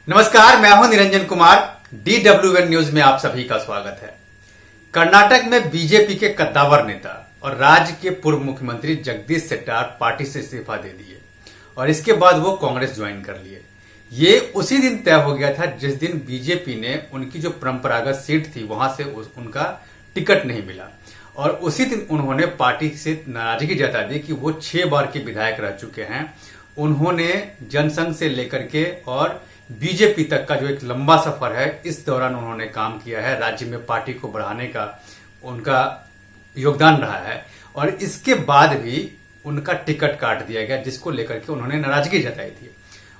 नमस्कार, मैं हूं निरंजन कुमार। DWN न्यूज में आप सभी का स्वागत है। कर्नाटक में बीजेपी के कद्दावर नेता और राज्य के पूर्व मुख्यमंत्री जगदीश शेट्टार पार्टी से इस्तीफा दे दिए और इसके बाद वो कांग्रेस ज्वाइन कर लिए। ये उसी दिन तय हो गया था जिस दिन बीजेपी ने उनकी जो परंपरागत सीट थी वहां से उनका टिकट नहीं मिला और उसी दिन उन्होंने पार्टी से नाराजगी जता दी कि वो 6 बार के विधायक रह चुके हैं। उन्होंने जनसंघ से लेकर के और बीजेपी तक का जो एक लंबा सफर है, इस दौरान उन्होंने काम किया है। राज्य में पार्टी को बढ़ाने का उनका योगदान रहा है और इसके बाद भी उनका टिकट काट दिया गया, जिसको लेकर के उन्होंने नाराजगी जताई थी।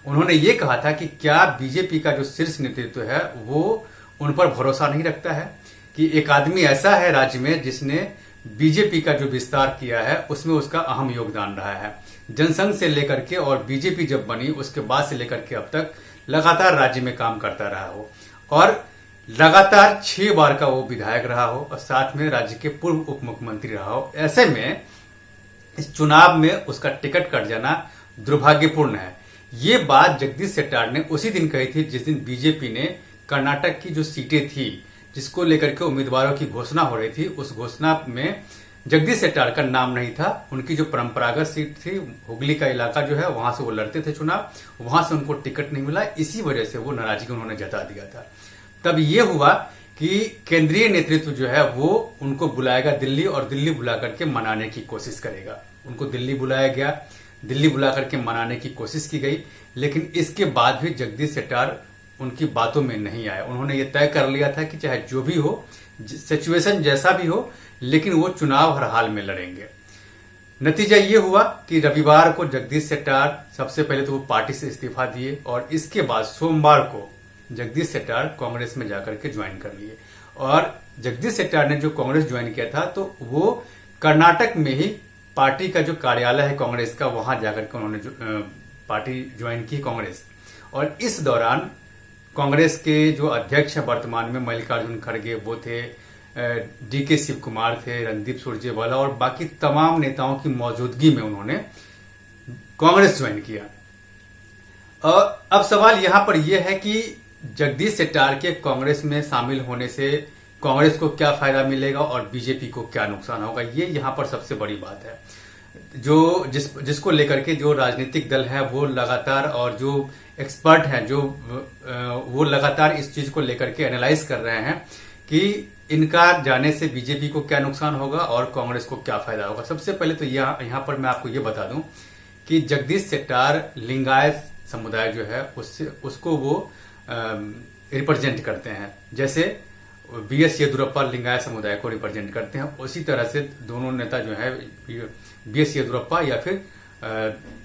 उन्होंने ये कहा था कि क्या बीजेपी का जो शीर्ष नेतृत्व है वो उन पर भरोसा नहीं रखता है कि एक आदमी ऐसा है राज्य में जिसने बीजेपी का जो विस्तार किया है उसमें उसका अहम योगदान रहा है। जनसंघ से लेकर के और बीजेपी जब बनी उसके बाद से लेकर के अब तक लगातार राज्य में काम करता रहा हो और लगातार 6 बार का वो विधायक रहा हो और साथ में राज्य के पूर्व उप मुख्यमंत्री रहा हो। ऐसे में इस चुनाव में उसका टिकट कट जाना दुर्भाग्यपूर्ण है। ये बात जगदीश शेट्टार ने उसी दिन कही थी जिस दिन बीजेपी ने कर्नाटक की जो सीटें थी जिसको लेकर के उम्मीदवारों की घोषणा हो रही थी, उस घोषणा में जगदीश शेट्टार का नाम नहीं था। उनकी जो परंपरागत सीट थी, हुगली का इलाका जो है, वहां से वो लड़ते थे चुनाव, वहां से उनको टिकट नहीं मिला। इसी वजह से वो नाराजगी उन्होंने जता दिया था। तब ये हुआ कि केंद्रीय नेतृत्व जो है वो उनको बुलाएगा दिल्ली और दिल्ली बुला करके मनाने की कोशिश करेगा। उनको दिल्ली बुलाया गया, दिल्ली बुला करके मनाने की कोशिश की गई, लेकिन इसके बाद भी जगदीश शेट्टार उनकी बातों में नहीं आया। उन्होंने ये तय कर लिया था कि चाहे जो भी हो, सिचुएशन जैसा भी हो, लेकिन वो चुनाव हर हाल में लड़ेंगे। नतीजा ये हुआ कि रविवार को जगदीश शेट्टार सबसे पहले तो वो पार्टी से इस्तीफा दिए और इसके बाद सोमवार को जगदीश शेट्टार कांग्रेस में जाकर के ज्वाइन कर लिए। और जगदीश शेट्टार ने जो कांग्रेस ज्वाइन किया था तो वो कर्नाटक में ही पार्टी का जो कार्यालय है कांग्रेस का, वहां जाकर के उन्होंने पार्टी ज्वाइन की कांग्रेस। और इस दौरान कांग्रेस के जो अध्यक्ष है वर्तमान में मल्लिकार्जुन खड़गे, वो थे, DK शिव कुमार थे, रणदीप सुरजेवाला और बाकी तमाम नेताओं की मौजूदगी में उन्होंने कांग्रेस ज्वाइन किया। अब सवाल यहां पर यह है कि जगदीश शेट्टार के कांग्रेस में शामिल होने से कांग्रेस को क्या फायदा मिलेगा और बीजेपी को क्या नुकसान होगा, ये यहां पर सबसे बड़ी बात है। जिसको लेकर के जो राजनीतिक दल है वो लगातार, और जो एक्सपर्ट हैं जो वो लगातार इस चीज को लेकर के एनालाइज कर रहे हैं कि इनका जाने से बीजेपी को क्या नुकसान होगा और कांग्रेस को क्या फायदा होगा। सबसे पहले तो यहां पर मैं आपको ये बता दूं कि जगदीश शेट्टार लिंगायत समुदाय जो है उसको वो रिप्रेजेंट करते हैं। जैसे BS येदुरप्पा लिंगायत समुदाय को रिप्रेजेंट करते हैं, उसी तरह से दोनों नेता जो है BS येदुरप्पा या फिर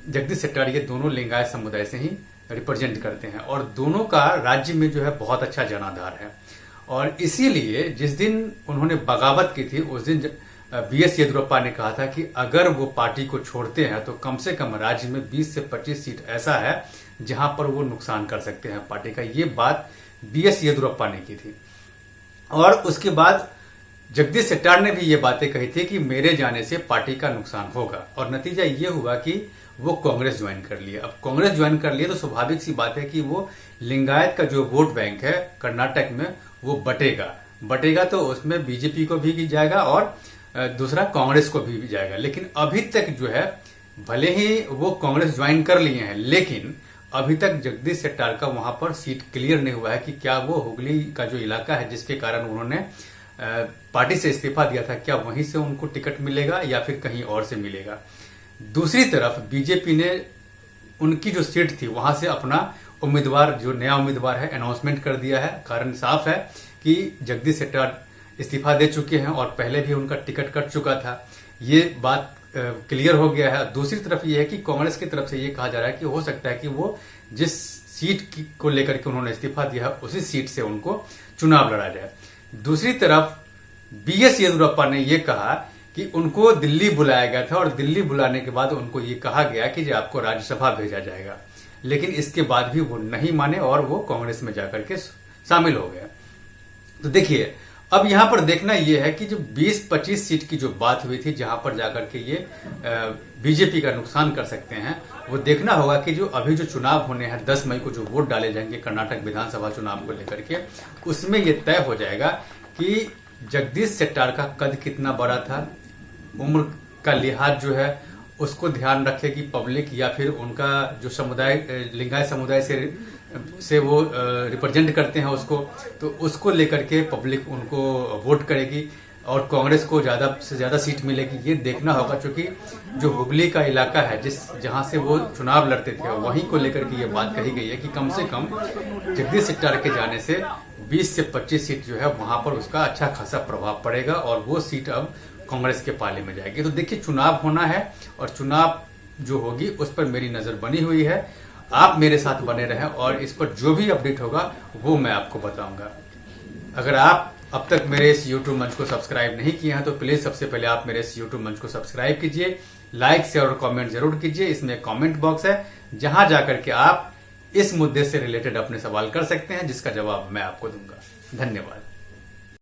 जगदीश शेट्टार, ये दोनों लिंगायत समुदाय से ही रिप्रेजेंट करते हैं और दोनों का राज्य में जो है बहुत अच्छा जनाधार है। और इसीलिए जिस दिन उन्होंने बगावत की थी उस दिन BS येदुरप्पा ने कहा था कि अगर वो पार्टी को छोड़ते हैं तो कम से कम राज्य में 20 से 25 सीट ऐसा है जहां पर वो नुकसान कर सकते हैं पार्टी का। ये बात BS येदुरप्पा ने की थी। और उसके बाद जगदीश शेट्टार ने भी ये बातें कही थी कि मेरे जाने से पार्टी का नुकसान होगा और नतीजा ये हुआ कि वो कांग्रेस ज्वाइन कर लिए। अब कांग्रेस ज्वाइन कर लिए तो स्वाभाविक सी बात है कि वो लिंगायत का जो वोट बैंक है कर्नाटक में वो बटेगा तो उसमें बीजेपी को भी जाएगा और दूसरा कांग्रेस को भी जाएगा। लेकिन अभी तक जो है, भले ही वो कांग्रेस ज्वाइन कर लिए हैं, लेकिन अभी तक जगदीश शेट्टार का वहां पर सीट क्लियर नहीं हुआ है कि क्या वो हुगली का जो इलाका है जिसके कारण उन्होंने पार्टी से इस्तीफा दिया था, क्या वहीं से उनको टिकट मिलेगा या फिर कहीं और से मिलेगा। दूसरी तरफ बीजेपी ने उनकी जो सीट थी वहां से अपना उम्मीदवार, जो नया उम्मीदवार है, अनाउंसमेंट कर दिया है। कारण साफ है कि जगदीश शेट्टार इस्तीफा दे चुके हैं और पहले भी उनका टिकट कट चुका था, ये बात क्लियर हो गया है। दूसरी तरफ ये है कि कांग्रेस की तरफ से ये कहा जा रहा है कि हो सकता है कि वो जिस सीट को लेकर के उन्होंने इस्तीफा दिया है उसी सीट से उनको चुनाव लड़ा जाए। दूसरी तरफ BS येदुरप्पा ने यह कहा कि उनको दिल्ली बुलाया गया था और दिल्ली बुलाने के बाद उनको ये कहा गया कि आपको राज्यसभा भेजा जाएगा, लेकिन इसके बाद भी वो नहीं माने और वो कांग्रेस में जाकर के शामिल हो गए। तो देखिए, अब यहां पर देखना यह है कि जो 20-25 सीट की जो बात हुई थी जहां पर जाकर के ये बीजेपी का नुकसान कर सकते हैं, वो देखना होगा कि जो अभी जो चुनाव होने हैं 10 मई को जो वोट डाले जाएंगे कर्नाटक विधानसभा चुनाव को लेकर के, उसमें ये तय हो जाएगा कि जगदीश शेट्टार का कद कितना बड़ा था, उम्र का लिहाज जो है उसको ध्यान रखेगी पब्लिक, या फिर उनका जो समुदाय लिंगायत समुदाय से वो रिप्रेजेंट करते हैं उसको, तो उसको लेकर के पब्लिक उनको वोट करेगी और कांग्रेस को ज्यादा से ज्यादा सीट मिलेगी, ये देखना होगा। क्योंकि जो हुगली का इलाका है जहां से वो चुनाव लड़ते थे, वहीं को लेकर के ये बात कही गई है कि कम से कम जगदीश शेट्टार के जाने से 20 से 25 सीट जो है वहां पर उसका अच्छा खासा प्रभाव पड़ेगा और वो सीट अब कांग्रेस के पाले में जाएगी। तो देखिए, चुनाव होना है और चुनाव जो होगी उस पर मेरी नजर बनी हुई है। आप मेरे साथ बने रहें और इस पर जो भी अपडेट होगा वो मैं आपको बताऊंगा। अगर आप अब तक मेरे इस YouTube मंच को सब्सक्राइब नहीं किए हैं तो प्लीज सबसे पहले आप मेरे इस YouTube मंच को सब्सक्राइब कीजिए, लाइक शेयर और कमेंट जरूर कीजिए। इसमें कमेंट बॉक्स है जहां जाकर के आप इस मुद्दे से रिलेटेड अपने सवाल कर सकते हैं, जिसका जवाब मैं आपको दूंगा। धन्यवाद।